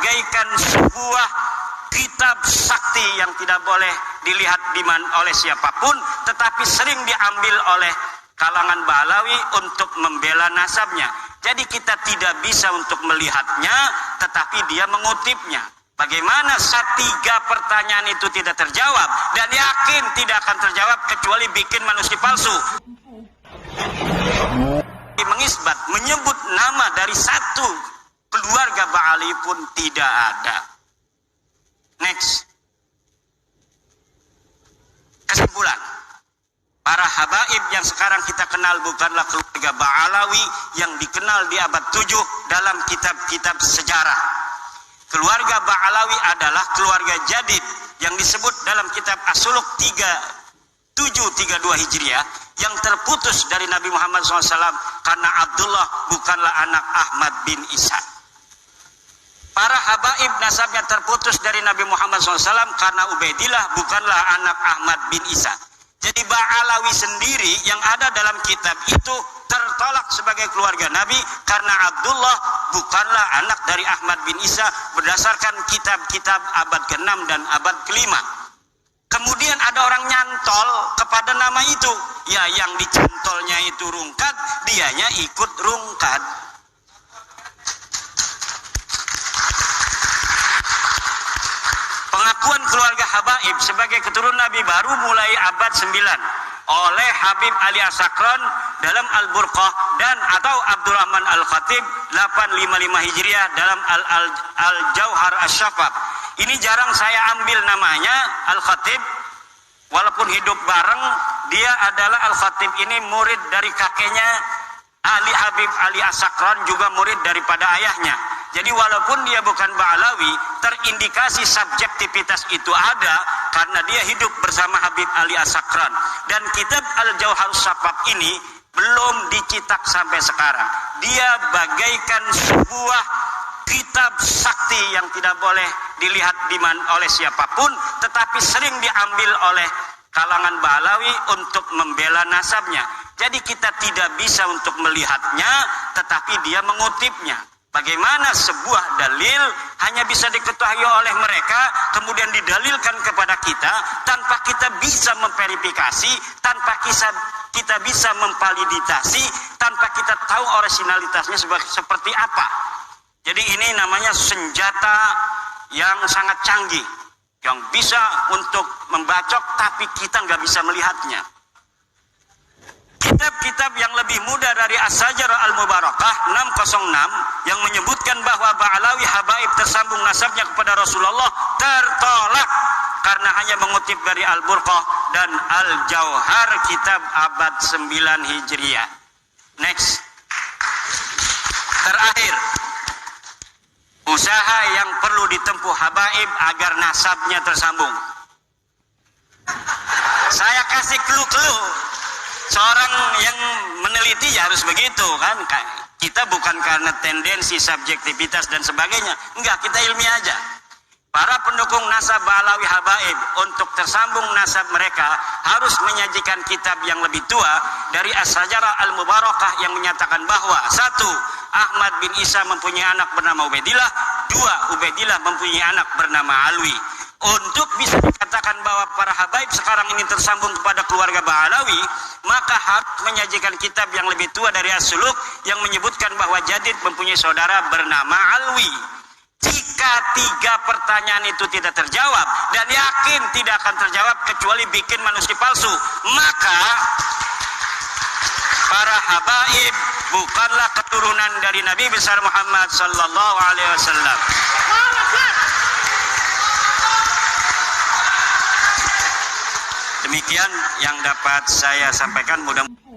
bagaikan sebuah kitab sakti yang tidak boleh dilihat oleh siapapun, tetapi sering diambil oleh kalangan Bahlawi untuk membela nasabnya. Jadi kita tidak bisa untuk melihatnya, tetapi dia mengutipnya. Bagaimana tiga pertanyaan itu tidak terjawab, dan yakin tidak akan terjawab kecuali bikin manusia palsu. Mengisbat, menyebut nama dari satu keluarga Ba'ali pun tidak ada. Next. Kesimpulan. Para habaib yang sekarang kita kenal bukanlah keluarga Ba'alawi yang dikenal di abad 7 dalam kitab-kitab sejarah. Keluarga Ba'alawi adalah keluarga jadid yang disebut dalam kitab As-Suluk 732 Hijriah yang terputus dari Nabi Muhammad SAW karena Abdullah bukanlah anak Ahmad bin Isa. Para habaib nasabnya terputus dari Nabi Muhammad SAW karena Ubaidillah bukanlah anak Ahmad bin Isa. Jadi Ba'alawi sendiri yang ada dalam kitab itu tertolak sebagai keluarga Nabi karena Abdullah bukanlah anak dari Ahmad bin Isa berdasarkan kitab-kitab abad ke-6 dan abad ke-5. Kemudian ada orang nyantol kepada nama itu. Ya, yang dicantolnya itu rungkat, dianya ikut rungkat. Pengakuan keluarga habaib sebagai keturunan Nabi baru mulai abad 9 oleh Habib Ali As-Sakran dalam Al-Burqah dan atau Abdurrahman Al-Khatib 855 Hijriah dalam Al-Jauhar Asy-Syafaf. Ini jarang saya ambil namanya Al-Khatib, walaupun hidup bareng. Dia adalah Al-Khatib ini murid dari kakeknya Ali Habib Ali As-Sakran, juga murid daripada ayahnya. Jadi walaupun dia bukan Ba'alawi, terindikasi subjektivitas itu ada karena dia hidup bersama Habib Ali As-Sakran. Dan kitab Al-Jauhar Asy-Syafaf ini belum dicetak sampai sekarang. Dia bagaikan sebuah kitab sakti yang tidak boleh dilihat oleh siapapun, tetapi sering diambil oleh kalangan Ba'alawi untuk membela nasabnya. Jadi kita tidak bisa untuk melihatnya, tetapi dia mengutipnya. Bagaimana sebuah dalil hanya bisa diketahui oleh mereka, kemudian didalilkan kepada kita tanpa kita bisa memverifikasi, tanpa kita bisa memvalidasi, tanpa kita tahu originalitasnya seperti apa. Jadi ini namanya senjata yang sangat canggih, yang bisa untuk membacok tapi kita nggak bisa melihatnya. Kitab-kitab yang lebih muda dari As-Sajarah Al-Mubarakah 606 yang menyebutkan bahwa Ba'alawi habaib tersambung nasabnya kepada Rasulullah tertolak karena hanya mengutip dari Al-Burqah dan Al-Jauhar kitab abad 9 Hijriah. Next. Terakhir, usaha yang perlu ditempuh habaib agar nasabnya tersambung. Saya kasih clue-clue. Seorang yang meneliti ya harus begitu kan. Kita bukan karena tendensi subjektivitas dan sebagainya. Enggak, kita ilmiah aja. Para pendukung nasab Ba'alawi habaib untuk tersambung nasab mereka harus menyajikan kitab yang lebih tua dari As-Sajarah Al-Mubarakah yang menyatakan bahwa 1. Ahmad bin Isa mempunyai anak bernama Ubaidillah. 2. Ubaidillah mempunyai anak bernama Alwi. Untuk bisa dikatakan bahwa para habaib sekarang ini tersambung kepada keluarga Ba'alawi, maka harus menyajikan kitab yang lebih tua dari As-Suluk yang menyebutkan bahwa Jadid mempunyai saudara bernama Alwi. Jika 3 pertanyaan itu tidak terjawab, dan yakin tidak akan terjawab kecuali bikin manusia palsu, maka para habaib bukanlah keturunan dari Nabi besar Muhammad sallallahu alaihi wasallam. Demikian yang dapat saya sampaikan, mudah-mudahan